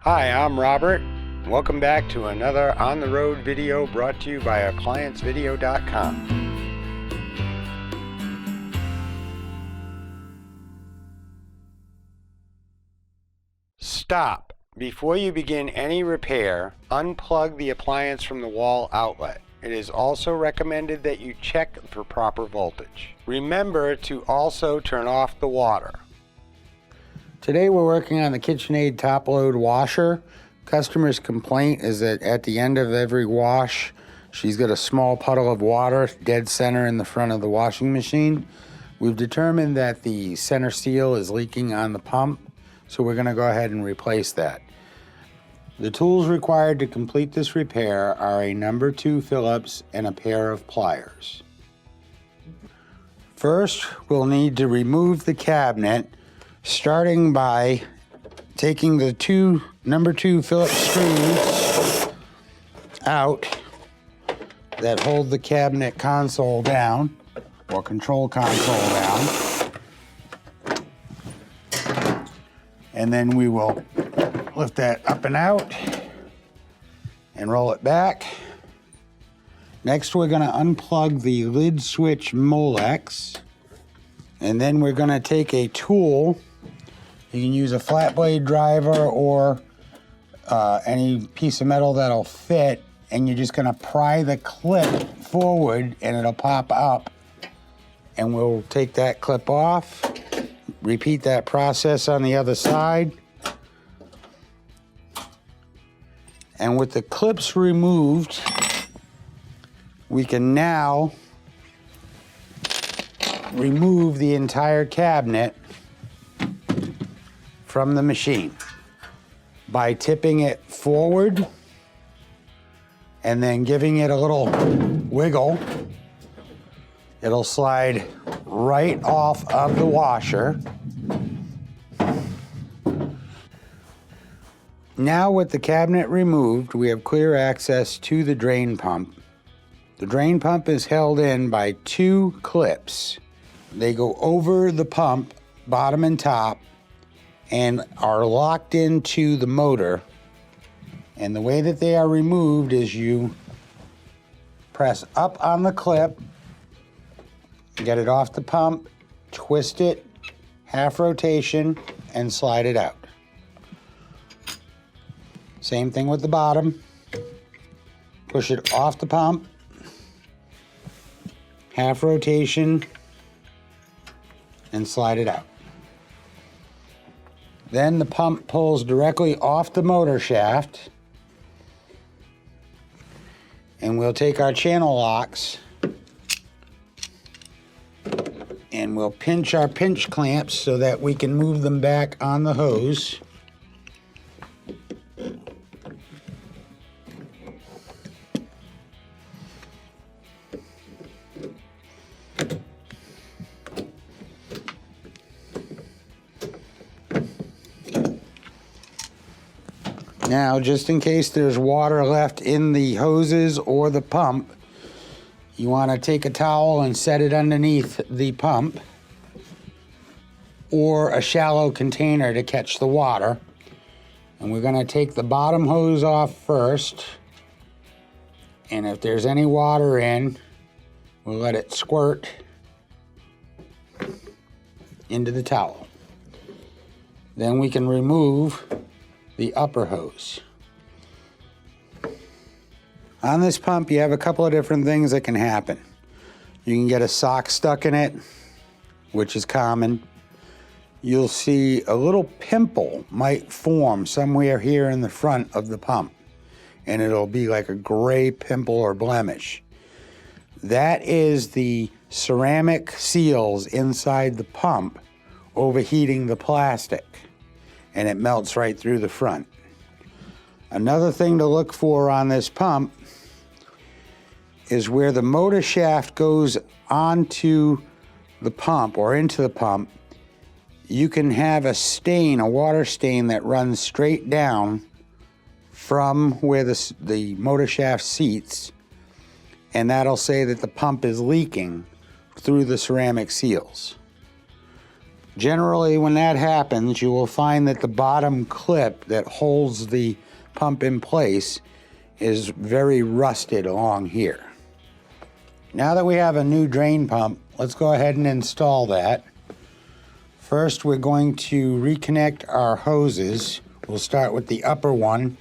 Hi, I'm Robert. Welcome back to another on the road video brought to you by ApplianceVideo.com. Stop. Before you begin any repair, unplug the appliance from the wall outlet. It is also recommended that you check for proper voltage. Remember to also turn off the water. Today we're working on the KitchenAid top load washer. Customer's complaint is that at the end of every wash, she's got a small puddle of water dead center in the front of the washing machine. We've determined that the center seal is leaking on the pump, so we're going to go ahead and replace that. The tools required to complete this repair are a number 2 Phillips and a pair of pliers. First, we'll need to remove the cabinet, starting by taking the number 2 Phillips screws out that hold the cabinet console down, or control console down. And then we will lift that up and out and roll it back. Next, we're going to unplug the lid switch Molex, and then we're going to take a tool. You can use a flat blade driver or any piece of metal that'll fit, and you're just going to pry the clip forward and it'll pop up, and we'll take that clip off. Repeat that process on the other side. And with the clips removed, we can now remove the entire cabinet from the machine by tipping it forward and then giving it a little wiggle. It'll slide right off of the washer. Now with the cabinet removed, we have clear access to the drain pump. The drain pump is held in by 2 clips. They go over the pump, bottom and top, and are locked into the motor. And the way that they are removed is you press up on the clip, get it off the pump, twist it, half rotation, and slide it out. Same thing with the bottom. Push it off the pump, half rotation, and slide it out. Then the pump pulls directly off the motor shaft, and we'll take our channel locks and we'll pinch our pinch clamps so that we can move them back on the hose. Now, just in case there's water left in the hoses or the pump, you want to take a towel and set it underneath the pump or a shallow container to catch the water. And we're going to take the bottom hose off first. And if there's any water in, we'll let it squirt into the towel. Then we can remove the upper hose. On this pump, you have a couple of different things that can happen. You can get a sock stuck in it, which is common. You'll see a little pimple might form somewhere here in the front of the pump, and it'll be like a gray pimple or blemish. That is the ceramic seals inside the pump overheating the plastic, and it melts right through the front. Another thing to look for on this pump is where the motor shaft goes onto the pump or into the pump. You can have a stain, a water stain that runs straight down from where the motor shaft seats, and that'll say that the pump is leaking through the ceramic seals. Generally, when that happens, you will find that the bottom clip that holds the pump in place is very rusted along here. Now that we have a new drain pump, let's go ahead and install that. First, we're going to reconnect our hoses. We'll start with the upper one,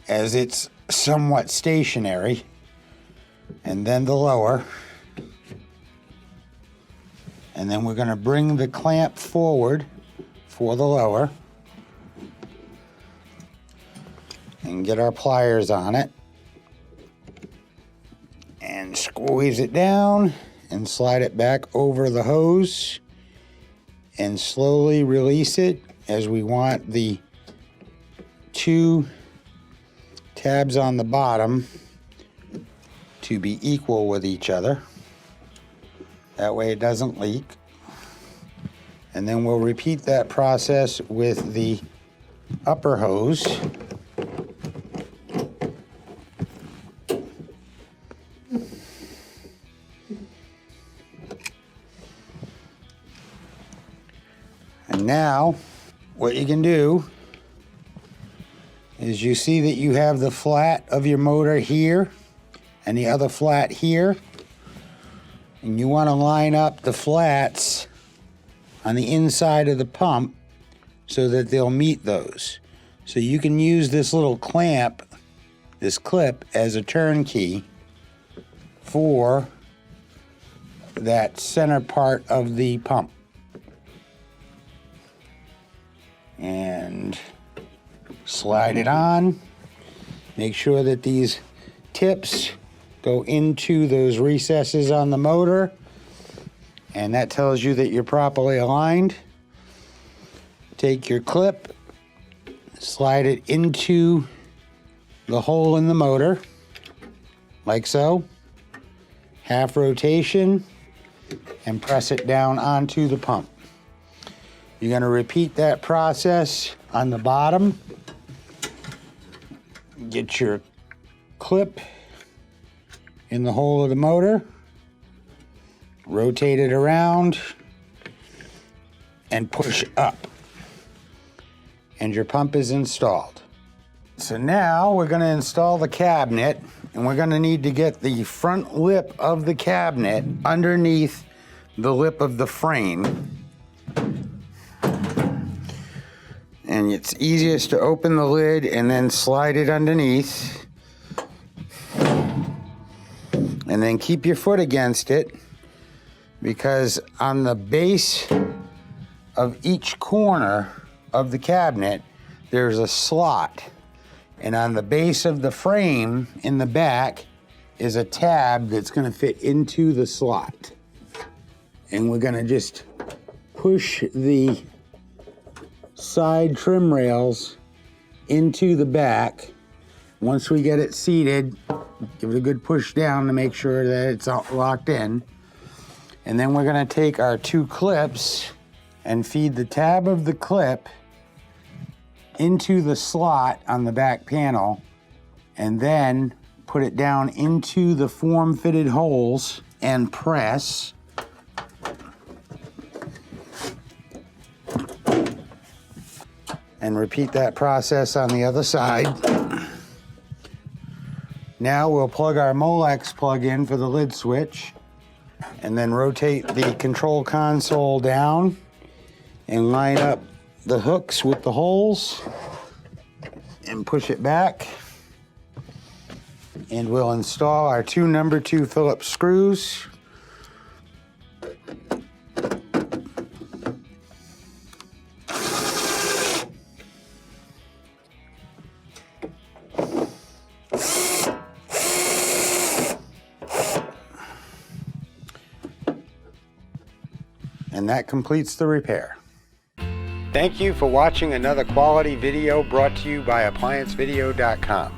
as it's somewhat stationary, and then the lower. And then we're going to bring the clamp forward for the lower and get our pliers on it and squeeze it down and slide it back over the hose and slowly release it, as we want the two tabs on the bottom to be equal with each other. That way it doesn't leak. And then we'll repeat that process with the upper hose. And now what you can do is, you see that you have the flat of your motor here and the other flat here. And you want to line up the flats on the inside of the pump so that they'll meet those. So you can use this little clamp, this clip, as a turnkey for that center part of the pump. And slide it on. Make sure that these tips go into those recesses on the motor, and that tells you that you're properly aligned. Take your clip, slide it into the hole in the motor, like so, half rotation, and press it down onto the pump. You're going to repeat that process on the bottom. Get your clip in the hole of the motor, rotate it around, and push up. And your pump is installed. So now we're going to install the cabinet, and we're going to need to get the front lip of the cabinet underneath the lip of the frame. And it's easiest to open the lid and then slide it underneath. And then keep your foot against it, because on the base of each corner of the cabinet, there's a slot. And on the base of the frame in the back is a tab that's going to fit into the slot. And we're going to just push the side trim rails into the back. Once we get it seated, give it a good push down to make sure that it's locked in. And then we're going to take our two clips and feed the tab of the clip into the slot on the back panel, and then put it down into the form-fitted holes and press. And repeat that process on the other side. Now we'll plug our Molex plug in for the lid switch, and then rotate the control console down and line up the hooks with the holes and push it back. And we'll install our two number 2 Phillips screws. And that completes the repair. Thank you for watching another quality video brought to you by ApplianceVideo.com.